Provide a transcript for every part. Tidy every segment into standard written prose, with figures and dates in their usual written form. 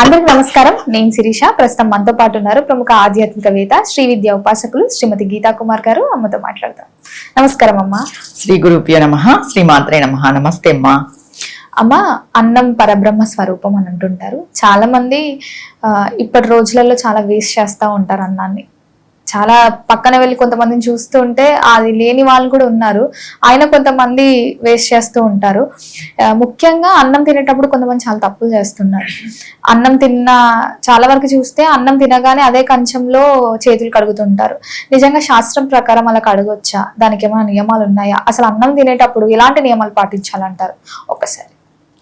అందరికి నమస్కారం. నేను శిరీష. ప్రస్తుతం మనతో పాటు ఉన్నారు ప్రముఖ ఆధ్యాత్మికవేత్త శ్రీ విద్యా ఉపాసకులు శ్రీమతి గీతా కుమార్ గారు. అమ్మతో మాట్లాడతాం. నమస్కారం అమ్మా. శ్రీ గురుభ్యో నమః. శ్రీమాత్రే నమః. నమస్తే అమ్మా. అమ్మ, అన్నం పరబ్రహ్మ స్వరూపం అని అంటుంటారు. చాలా మంది ఇప్పటి రోజులలో చాలా వేస్ట్ చేస్తూ ఉంటారు అన్నాన్ని. చాలా పక్కన వెళ్ళి కొంతమందిని చూస్తూ ఉంటే అది లేని వాళ్ళు కూడా ఉన్నారు. ఆయన కొంతమంది వేస్ట్ చేస్తూ ఉంటారు. ముఖ్యంగా అన్నం తినేటప్పుడు కొంతమంది చాలా తప్పులు చేస్తున్నారు. అన్నం చాలా వరకు చూస్తే అన్నం తినగానే అదే కంచంలో చేతులు కడుగుతుంటారు. నిజంగా శాస్త్రం ప్రకారం అలా కడగొచ్చా? దానికి ఏమైనా నియమాలు ఉన్నాయా? అసలు అన్నం తినేటప్పుడు ఎలాంటి నియమాలు పాటించాలంటారు? ఒకసారి.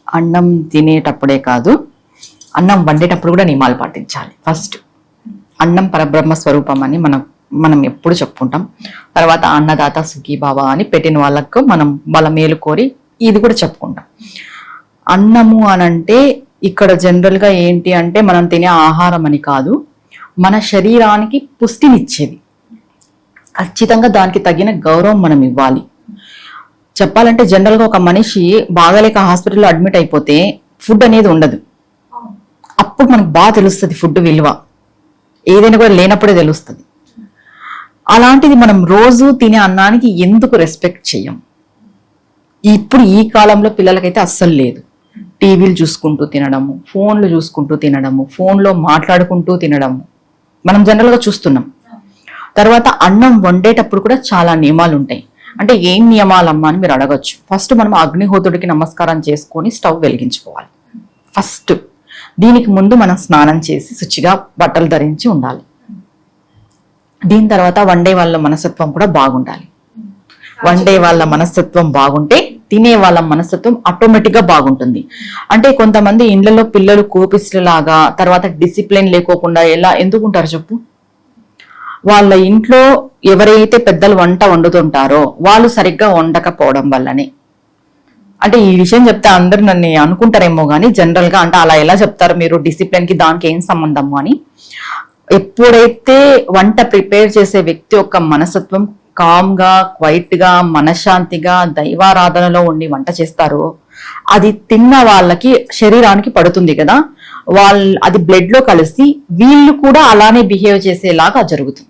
అన్నం తినేటప్పుడే కాదు, అన్నం వండేటప్పుడు కూడా నియమాలు పాటించాలి. ఫస్ట్ అన్నం పరబ్రహ్మ స్వరూపం అని మనం ఎప్పుడు చెప్పుకుంటాం. తర్వాత అన్నదాత సుఖీభావ అని పెట్టిన వాళ్ళకు మనం వాళ్ళ మేలు కోరి ఇది కూడా చెప్పుకుంటాం. అన్నము అనంటే ఇక్కడ జనరల్గా ఏంటి అంటే మనం తినే ఆహారం అని కాదు, మన శరీరానికి పుష్టినిచ్చేది. ఖచ్చితంగా దానికి తగిన గౌరవం మనం ఇవ్వాలి. చెప్పాలంటే జనరల్గా ఒక మనిషి బాగాలేక హాస్పిటల్లో అడ్మిట్ అయిపోతే ఫుడ్ అనేది ఉండదు. అప్పుడు మనకు బాగా తెలుస్తుంది ఫుడ్ విలువ. ఏదైనా కూడా లేనప్పుడే తెలుస్తుంది. అలాంటిది మనం రోజు తినే అన్నానికి ఎందుకు రెస్పెక్ట్ చేయం? ఇప్పుడు ఈ కాలంలో పిల్లలకైతే అస్సలు లేదు. టీవీలు చూసుకుంటూ తినడము, ఫోన్లు చూసుకుంటూ తినడము, ఫోన్లో మాట్లాడుకుంటూ తినడము మనం జనరల్గా చూస్తున్నాం. తర్వాత అన్నం వండేటప్పుడు కూడా చాలా నియమాలు ఉంటాయి. అంటే ఏం నియమాలమ్మా అని మీరు అడగచ్చు. ఫస్ట్ మనం అగ్నిహోత్రుడికి నమస్కారం చేసుకొని స్టవ్ వెలిగించుకోవాలి. ఫస్ట్ దీనికి ముందు మనం స్నానం చేసి శుచిగా బట్టలు ధరించి ఉండాలి. దీని తర్వాత వండే వాళ్ళ మనస్తత్వం కూడా బాగుండాలి. వండే వాళ్ళ మనస్తత్వం బాగుంటే తినే వాళ్ళ మనస్తత్వం ఆటోమేటిక్గా బాగుంటుంది. అంటే కొంతమంది ఇండ్లలో పిల్లలు కోపిస్తులాగా తర్వాత డిసిప్లిన్ లేకోకుండా ఎందుకుంటారు చెప్పు? వాళ్ళ ఇంట్లో ఎవరైతే పెద్దలు వంట వండుతుంటారో వాళ్ళు సరిగ్గా వండకపోవడం వల్లనే. అంటే ఈ విషయం చెప్తే అందరు నన్ను అనుకుంటారేమో కానీ జనరల్ గా అంటే అలా ఎలా చెప్తారు మీరు, డిసిప్లిన్ కి దానికి ఏం సంబంధము అని. ఎప్పుడైతే వంట ప్రిపేర్ చేసే వ్యక్తి యొక్క మనస్తత్వం కామ్ గా, క్వైట్ గా, మనశ్శాంతిగా, దైవారాధనలో ఉండి వంట చేస్తారో అది తిన్న వాళ్ళకి శరీరానికి పడుతుంది కదా, అది బ్లడ్ లో కలిసి వీళ్ళు కూడా అలానే బిహేవ్ చేసేలాగా జరుగుతుంది.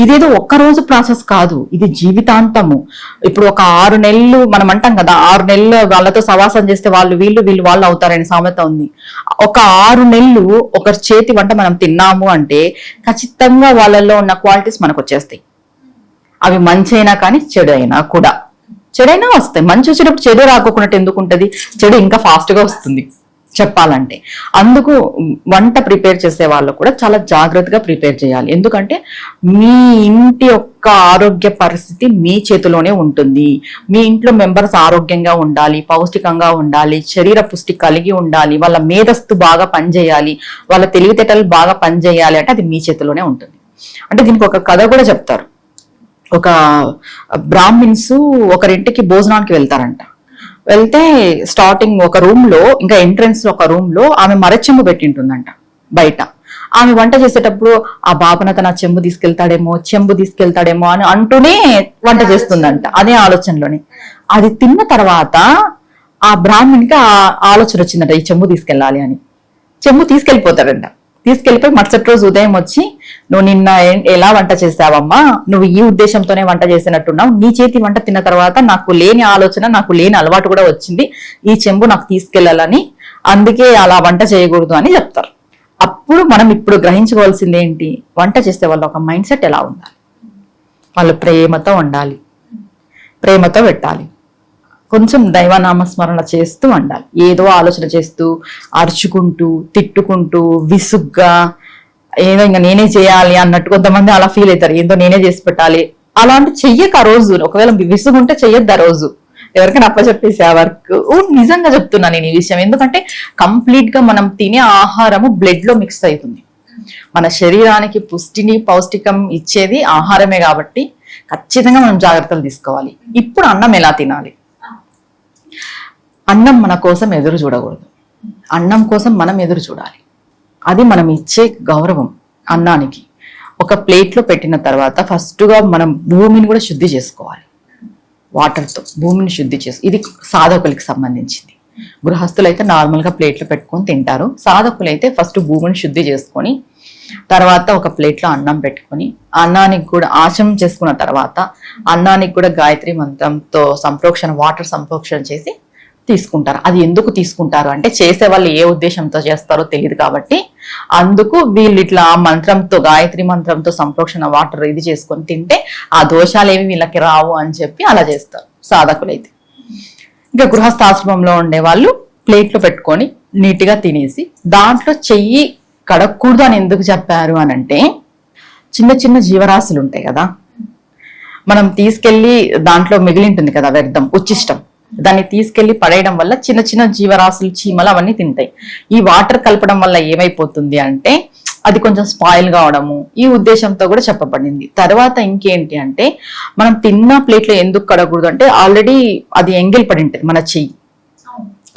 ఇదేదో ఒక్కరోజు ప్రాసెస్ కాదు, ఇది జీవితాంతము. ఇప్పుడు ఒక 6 నెలలు మనం అంటాం కదా, 6 నెలలు వాళ్ళతో సవాసం చేస్తే వీళ్ళు వాళ్ళు అవుతారని సామెత ఉంది. ఒక 6 నెలలు ఒకరి చేతి వంట మనం తిన్నాము అంటే ఖచ్చితంగా వాళ్ళల్లో ఉన్న క్వాలిటీస్ మనకు వచ్చేస్తాయి. అవి మంచి అయినా కానీ చెడు అయినా కూడా. చెడైనా వస్తాయి. మంచి వచ్చేటప్పుడు చెడు రాకోకున్నట్టు ఎందుకు ఉంటుంది? చెడు ఇంకా ఫాస్ట్ గా వస్తుంది చెప్పాలంటే. అందుకు వంట ప్రిపేర్ చేసే వాళ్ళు కూడా చాలా జాగ్రత్తగా ప్రిపేర్ చేయాలి. ఎందుకంటే మీ ఇంటి యొక్క ఆరోగ్య పరిస్థితి మీ చేతిలోనే ఉంటుంది. మీ ఇంట్లో మెంబర్స్ ఆరోగ్యంగా ఉండాలి, పౌష్టికంగా ఉండాలి, శరీర పుష్టి కలిగి ఉండాలి, వాళ్ళ మేధస్సు బాగా పనిచేయాలి, వాళ్ళ తెలివితేటలు బాగా పనిచేయాలి అంటే అది మీ చేతిలోనే ఉంటుంది. అంటే దీనికి ఒక కథ కూడా చెప్తారు. ఒక బ్రాహ్మిన్స్ ఒకరింటికి భోజనానికి వెళ్తారంట. వెళ్తే స్టార్టింగ్ ఒక రూమ్ లో, ఇంకా ఎంట్రన్స్ లో ఒక రూమ్ లో ఆమె మరచెంబు పెట్టింటుందంట బయట. ఆమె వంట చేసేటప్పుడు ఆ బాబన తన చెంబు తీసుకెళ్తాడేమో అని అంటూనే వంట చేస్తుందంట. అదే ఆలోచనలోనే. అది తిన్న తర్వాత ఆ బ్రాహ్మణికి ఆ ఆలోచన వచ్చిందంట, ఈ చెంబు తీసుకెళ్ళాలి అని. చెంబు తీసుకెళ్లిపోతాడంట. తీసుకెళ్లిపోయి మరుసటి రోజు ఉదయం వచ్చి, నువ్వు నిన్న ఎలా వంట చేసావమ్మా, నువ్వు ఈ ఉద్దేశంతోనే వంట చేసినట్టున్నావు, నీ చేతి వంట తిన్న తర్వాత నాకు లేని ఆలోచన, నాకు లేని అలవాటు కూడా వచ్చింది, ఈ చెంబు నాకు తీసుకెళ్లాలని, అందుకే అలా వంట చేయకూడదు అని చెప్తారు. అప్పుడు మనం ఇప్పుడు గ్రహించుకోవాల్సింది ఏంటి? వంట చేసే వాళ్ళ ఒక మైండ్ సెట్ ఎలా ఉండాలి? వాళ్ళు ప్రేమతో ఉండాలి, ప్రేమతో పెట్టాలి, కొంచెం దైవనామస్మరణ చేస్తూ ఉండాలి. ఏదో ఆలోచన చేస్తూ అరుచుకుంటూ తిట్టుకుంటూ విసుగ్గా ఏదో ఇంకా నేనే చేయాలి అన్నట్టు కొంతమంది అలా ఫీల్ అవుతారు. ఏదో నేనే చేసి పెట్టాలి అలాంటి చెయ్యక ఆ రోజు. ఒకవేళ విసుగుంటే చెయ్యొద్దు ఆ రోజు. ఎవరికైనా అప్పచెప్పేసి ఆ వర్క్. నిజంగా చెప్తున్నా నేను ఈ విషయం. ఎందుకంటే కంప్లీట్ గా మనం తినే ఆహారము బ్లడ్ లో మిక్స్ అవుతుంది. మన శరీరానికి పుష్టిని పౌష్టికం ఇచ్చేది ఆహారమే కాబట్టి ఖచ్చితంగా మనం జాగ్రత్తలు తీసుకోవాలి. ఇప్పుడు అన్నం ఎలా తినాలి? అన్నం మన కోసం ఎదురు చూడకూడదు, అన్నం కోసం మనం ఎదురు చూడాలి. అది మనం ఇచ్చే గౌరవం అన్నానికి. ఒక ప్లేట్లో పెట్టిన తర్వాత ఫస్ట్గా మనం భూమిని కూడా శుద్ధి చేసుకోవాలి. వాటర్తో భూమిని శుద్ధి చేసి, ఇది సాధకులకి సంబంధించింది. గృహస్థులు అయితే నార్మల్ గా ప్లేట్లు పెట్టుకొని తింటారు. సాధకులు అయితే ఫస్ట్ భూమిని శుద్ధి చేసుకొని తర్వాత ఒక ప్లేట్లో అన్నం పెట్టుకొని అన్నానికి కూడా ఆచమనం చేసుకున్న తర్వాత అన్నానికి కూడా గాయత్రి మంత్రంతో సంప్రోక్షణ వాటర్ సంప్రోక్షణ చేసి తీసుకుంటారు. అది ఎందుకు తీసుకుంటారు అంటే చేసే వాళ్ళు ఏ ఉద్దేశంతో చేస్తారో తెలియదు కాబట్టి అందుకు వీళ్ళు ఇట్లా ఆ మంత్రంతో గాయత్రి మంత్రంతో సంప్రోక్షణ వాటర్ ఇది చేసుకొని తింటే ఆ దోషాలు ఏమి వీళ్ళకి రావు అని చెప్పి అలా చేస్తారు సాధకులైతే. ఇంకా గృహస్థాశ్రమంలో ఉండే వాళ్ళు ప్లేట్లో పెట్టుకొని నీట్గా తినేసి దాంట్లో చెయ్యి కడగకూడదు అని ఎందుకు చెప్పారు అని అంటే చిన్న చిన్న జీవరాశులు ఉంటాయి కదా, మనం తీసుకెళ్లి దాంట్లో మిగిలింటుంది కదా వ్యర్థం ఉచ్చిష్టం, దాన్ని తీసుకెళ్లి పడేయడం వల్ల చిన్న చిన్న జీవరాశులు చీమలు అవన్నీ తింటాయి. ఈ వాటర్ కలపడం వల్ల ఏమైపోతుంది అంటే అది కొంచెం స్పాయిల్ కావడము ఈ ఉద్దేశంతో కూడా చెప్పబడింది. తర్వాత ఇంకేంటి అంటే మనం తిన్న ప్లేట్లో ఎందుకు కడగకూడదు అంటే ఆల్రెడీ అది ఎంగిల్ పడి ఉంటుంది మన చెయ్యి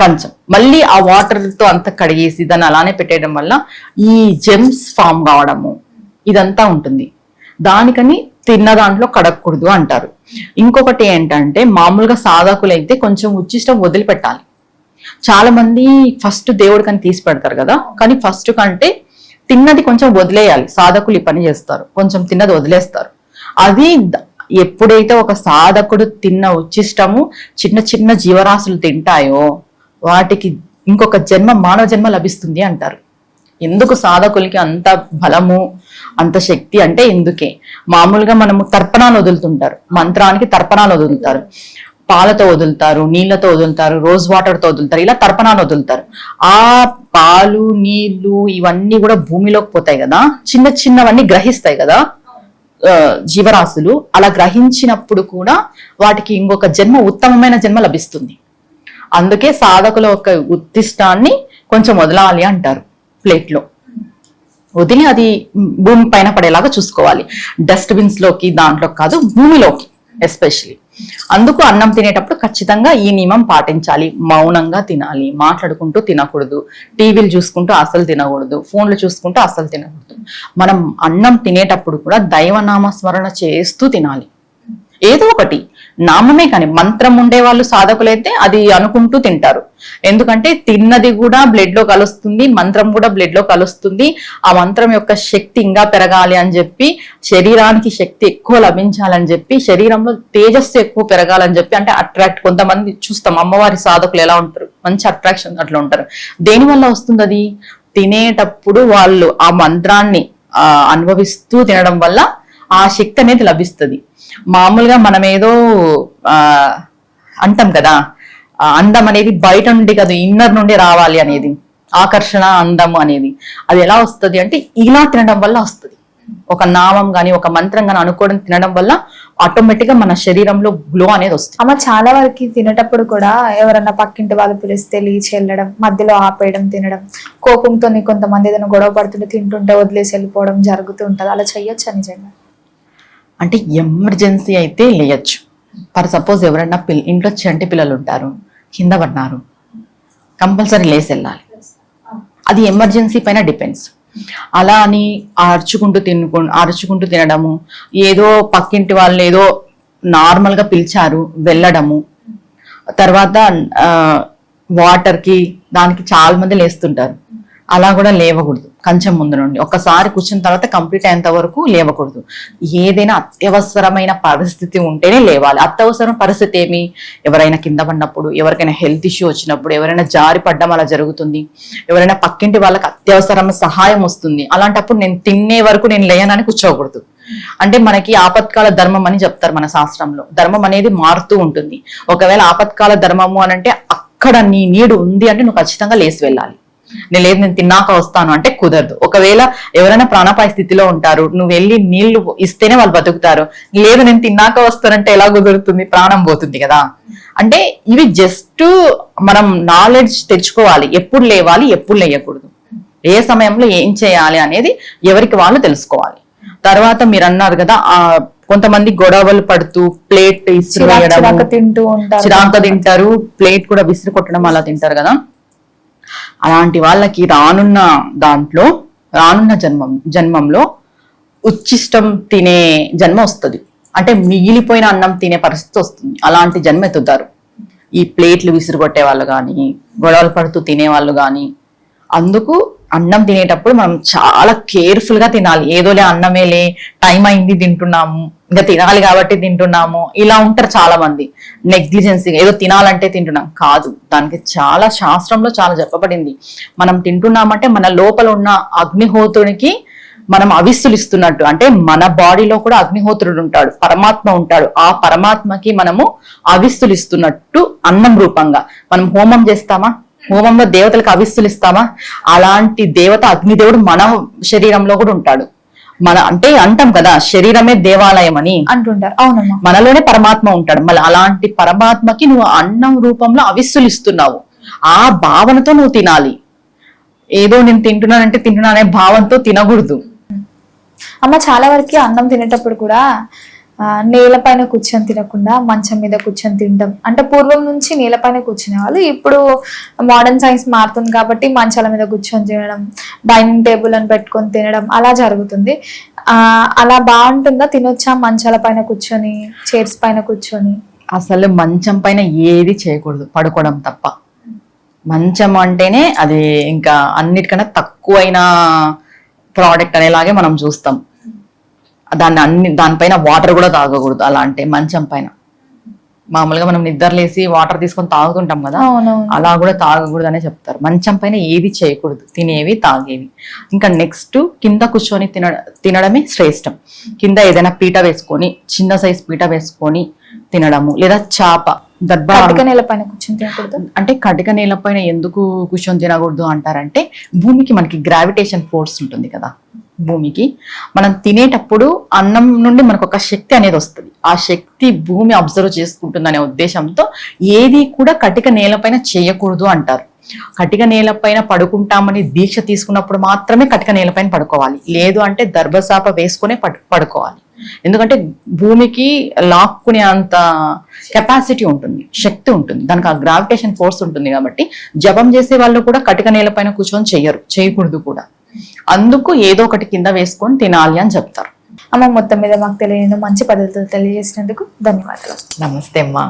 కొంచెం, మళ్ళీ ఆ వాటర్ తో అంతా కడిగేసి దాన్ని అలానే పెట్టేయడం వల్ల ఈ జెమ్స్ ఫామ్ కావడము ఇదంతా ఉంటుంది. దానికని తిన్న దాంట్లో కడగకూడదు అంటారు. ఇంకొకటి ఏంటంటే మామూలుగా సాధకులైతే కొంచెం ఉచ్చిష్టం వదిలిపెట్టాలి. చాలా మంది ఫస్ట్ దేవుడికని తీసి పెడతారు కదా, కానీ ఫస్ట్ కంటే తిన్నది కొంచెం వదిలేయాలి. సాధకులు ఈ పని చేస్తారు, కొంచెం తిన్నది వదిలేస్తారు. అది ఎప్పుడైతే ఒక సాధకుడు తిన్న ఉచ్చిష్టము చిన్న చిన్న జీవరాశులు తింటాయో వాటికి ఇంకొక జన్మ మానవ జన్మ లభిస్తుంది అంటారు. ఎందుకు సాధకులకి అంత బలము అంత శక్తి అంటే ఎందుకే మామూలుగా మనము తర్పణాలు వదులుతుంటారు, మంత్రానికి తర్పణాలు వదులుతారు, పాలతో వదులుతారు, నీళ్లతో వదులుతారు, రోజ్ వాటర్ తో వదులుతారు, ఇలా తర్పణాలు వదులుతారు. ఆ పాలు నీళ్లు ఇవన్నీ కూడా భూమిలోకి పోతాయి కదా, చిన్న చిన్నవన్నీ గ్రహిస్తాయి కదా జీవరాశులు. అలా గ్రహించినప్పుడు కూడా వాటికి ఇంకొక జన్మ ఉత్తమమైన జన్మ లభిస్తుంది. అందుకే సాధకుల యొక్క ఉత్తిష్టాన్ని కొంచెం వదలాలి అంటారు. ప్లేట్లో వదిలి అది భూమి పైన పడేలాగా చూసుకోవాలి. డస్ట్బిన్స్ లోకి దాంట్లో కాదు, భూమిలోకి ఎస్పెషలీ. అందుకు అన్నం తినేటప్పుడు ఖచ్చితంగా ఈ నియమం పాటించాలి. మౌనంగా తినాలి, మాట్లాడుకుంటూ తినకూడదు, టీవీలు చూసుకుంటూ అస్సలు తినకూడదు, ఫోన్లు చూసుకుంటూ అస్సలు తినకూడదు. మనం అన్నం తినేటప్పుడు కూడా దైవనామ స్మరణ చేస్తూ తినాలి. ఏదో ఒకటి నామమే, కానీ మంత్రం ఉండే వాళ్ళు సాధకులైతే అది అనుకుంటూ తింటారు. ఎందుకంటే తిన్నది కూడా బ్లడ్ లో కలుస్తుంది, మంత్రం కూడా బ్లడ్ లో కలుస్తుంది. ఆ మంత్రం యొక్క శక్తి ఇంకా పెరగాలి అని చెప్పి, శరీరానికి శక్తి ఎక్కువ లభించాలని చెప్పి, శరీరంలో తేజస్సు ఎక్కువ పెరగాలని చెప్పి, అంటే అట్రాక్ట్ కొంతమంది చూస్తాం అమ్మవారి సాధకులు ఎలా ఉంటారు, మంచి అట్రాక్షన్ అట్లా ఉంటారు. దేని వల్ల వస్తుంది అది? తినేటప్పుడు వాళ్ళు ఆ మంత్రాన్ని అనుభవిస్తూ తినడం వల్ల ఆ శక్తి అనేది లభిస్తుంది. మామూలుగా మనం ఏదో అంటాం కదా, అందం అనేది బయట నుండి కాదు ఇన్నర్ నుండి రావాలి అనేది, ఆకర్షణ అందము అనేది. అది ఎలా వస్తుంది అంటే ఇలా తినడం వల్ల వస్తుంది. ఒక నామం గాని ఒక మంత్రం గాని అనుకోవడం తినడం వల్ల ఆటోమేటిక్ గా మన శరీరంలో గ్లో అనేది వస్తుంది. అమ్మ చాలా వరకు తినేటప్పుడు కూడా ఎవరన్నా పక్కింటి వాళ్ళు పిలిస్తే లీచి వెళ్ళడం, మధ్యలో ఆపేయడం, తినడం, కోపంతో కొంతమంది ఏదైనా గొడవ పడుతుంటే తింటుంటే వదిలేసి వెళ్ళిపోవడం జరుగుతూ ఉంటది. అలా చెయ్యొచ్చా నిజంగా? అంటే ఎమర్జెన్సీ అయితే లేయచ్చు. ఫర్ సపోజ్ ఎవరైనా ఇంట్లో చంటి పిల్లలు ఉంటారు, కింద పడినారు, కంపల్సరీ లేసి వెళ్ళాలి. అది ఎమర్జెన్సీ పైన డిపెండ్స్. అలా అని అరుచుకుంటూ తినడము, ఏదో పక్కింటి వాళ్ళు ఏదో నార్మల్ గా పిలిచారు వెళ్ళడము, తర్వాత వాటర్ కి దానికి చాలా మంది లేస్తుంటారు, అలా కూడా లేవకూడదు. కంచెం ముందు నుండి ఒక్కసారి కూర్చున్న తర్వాత కంప్లీట్ అయ్యేంత వరకు లేవకూడదు. ఏదైనా అత్యవసరమైన పరిస్థితి ఉంటేనే లేవాలి. అత్యవసరం పరిస్థితి ఏమి? ఎవరైనా కింద పడినప్పుడు, ఎవరికైనా హెల్త్ ఇష్యూ వచ్చినప్పుడు, ఎవరైనా జారి పడ్డం అలా జరుగుతుంది, ఎవరైనా పక్కింటి వాళ్ళకి అత్యవసరం సహాయం వస్తుంది, అలాంటప్పుడు నేను తినే వరకు నేను లేయనని కూర్చోకూడదు. అంటే మనకి ఆపత్కాల ధర్మం అని చెప్తారు మన శాస్త్రంలో. ధర్మం అనేది మారుతూ ఉంటుంది. ఒకవేళ ఆపత్కాల ధర్మము అని అంటే అక్కడ నీ నీడు ఉంది అంటే నువ్వు ఖచ్చితంగా లేసి వెళ్ళాలి. నేను తిన్నాక వస్తాను అంటే కుదరదు. ఒకవేళ ఎవరైనా ప్రాణాపాయ స్థితిలో ఉంటారు, నువ్వు వెళ్ళి నీళ్లు ఇస్తేనే వాళ్ళు బతుకుతారు, లేదు నేను తిన్నాక వస్తానంటే ఎలా కుదురుతుంది? ప్రాణం పోతుంది కదా. అంటే ఇవి జస్ట్ మనం నాలెడ్జ్ తెచ్చుకోవాలి, ఎప్పుడు లేవాలి ఎప్పుడు లేయకూడదు, ఏ సమయంలో ఏం చేయాలి అనేది ఎవరికి వాళ్ళు తెలుసుకోవాలి. తర్వాత మీరు అన్నారు కదా కొంతమంది గొడవలు పడుతూ ప్లేట్ ఇసురు చిరాక తింటారు, ప్లేట్ కూడా విసిరి కొట్టడం అలా తింటారు కదా. అలాంటి వాళ్ళకి రానున్న జన్మంలో ఉచ్చిష్టం తినే జన్మ వస్తుంది. అంటే మిగిలిపోయిన అన్నం తినే పరిస్థితి వస్తుంది. అలాంటి జన్మ ఎత్తుతారు. ఈ ప్లేట్లు విసిరుగొట్టే వాళ్ళు కానీ గొడవలు పడుతూ తినేవాళ్ళు కానీ. అందుకు అన్నం తినేటప్పుడు మనం చాలా కేర్ఫుల్ గా తినాలి. ఏదోలే అన్నమేలే, టైం అయింది తింటున్నాము, ఇంకా తినాలి కాబట్టి తింటున్నాము, ఇలా ఉంటారు చాలా మంది. నెగ్లిజెన్సీ, ఏదో తినాలంటే తింటున్నాం కాదు. దానికి చాలా శాస్త్రంలో చాలా చెప్పబడింది. మనం తింటున్నామంటే మన లోపల ఉన్న అగ్నిహోత్రునికి మనం అవిస్సులు ఇస్తున్నట్టు. అంటే మన బాడీలో కూడా అగ్నిహోత్రుడు ఉంటాడు, పరమాత్మ ఉంటాడు. ఆ పరమాత్మకి మనము అవిస్సులు ఇస్తున్నట్టు అన్నం రూపంగా. మనం హోమం చేస్తామా, హోమంలో దేవతలకు అవిస్సులు ఇస్తామా, అలాంటి దేవత అగ్నిదేవుడు మన శరీరంలో కూడా ఉంటాడు. అంటే అంటాం కదా శరీరమే దేవాలయం అని అంటుంటారు. అవునమ్మా, మనలోనే పరమాత్మ ఉంటాడు. మళ్ళీ అలాంటి పరమాత్మకి నువ్వు అన్నం రూపంలో అవిస్సులు ఇస్తున్నావు. ఆ భావనతో నువ్వు తినాలి. ఏదో నేను తింటున్నానంటే తింటున్నా అనే భావంతో తినకూడదు. అమ్మ చాలా వరకు అన్నం తినేటప్పుడు కూడా నేలపైన కూర్చొని తినకుండా మంచం మీద కూర్చొని తినడం. అంటే పూర్వం నుంచి నేలపైన కూర్చునే వాళ్ళు, ఇప్పుడు మోడర్న్ సైన్స్ మారుతుంది కాబట్టి మంచాల మీద కూర్చొని తినడం, డైనింగ్ టేబుల్ అని పెట్టుకొని తినడం అలా జరుగుతుంది. అలా బాగుంటుందా? తినొచ్చా మంచాల పైన కూర్చొని, చైర్స్ పైన కూర్చొని? అసలు మంచం పైన ఏది చేయకూడదు, పడుకోవడం తప్ప. మంచం అంటేనే అది ఇంకా అన్నిటికన్నా తక్కువైన ప్రోడక్ట్ అనేలాగే మనం చూస్తాం. దానిపైన వాటర్ కూడా తాగకూడదు. అలా అంటే మంచం పైన మామూలుగా మనం నిద్రలేసి వాటర్ తీసుకొని తాగుతుంటాం కదా, అలా కూడా తాగకూడదు అనే చెప్తారు. మంచం పైన ఏది చేయకూడదు, తినేవి తాగేవి. ఇంకా నెక్స్ట్ కింద కూర్చొని తినడమే శ్రేష్టం. కింద ఏదైనా పీట వేసుకొని, చిన్న సైజ్ పీట వేసుకొని తినడము, లేదా చాప కటిక నేలపైన కూర్చొని తినకూడదు. అంటే కటిక నేలపైన ఎందుకు కూర్చొని తినకూడదు అంటారంటే, భూమికి మనకి గ్రావిటేషన్ ఫోర్స్ ఉంటుంది కదా, భూమికి మనం తినేటప్పుడు అన్నం నుండి మనకు ఒక శక్తి అనేది వస్తుంది. ఆ శక్తి భూమి అబ్జర్వ్ చేసుకుంటుందనే ఉద్దేశంతో ఏది కూడా కటిక నేలపైన చేయకూడదు అంటారు. కటిక నేలపైన పడుకుంటామని దీక్ష తీసుకున్నప్పుడు మాత్రమే కటిక నేలపైన పడుకోవాలి. లేదు అంటే దర్భసాప వేసుకునే పడుకోవాలి. ఎందుకంటే భూమికి లాక్కునే అంత కెపాసిటీ ఉంటుంది, శక్తి ఉంటుంది, దానికి ఆ గ్రావిటేషన్ ఫోర్స్ ఉంటుంది. కాబట్టి జపం చేసే వాళ్ళు కూడా కటిక నేలపైన కూర్చొని చేయకూడదు కూడా. అందుకు ఏదో ఒకటి కింద వేసుకొని తినాలి అని చెప్తారు. అమ్మ, మొత్తం మీద మాకు తెలియని మంచి పద్ధతులు తెలియజేసినందుకు ధన్యవాదాలు. నమస్తే అమ్మా.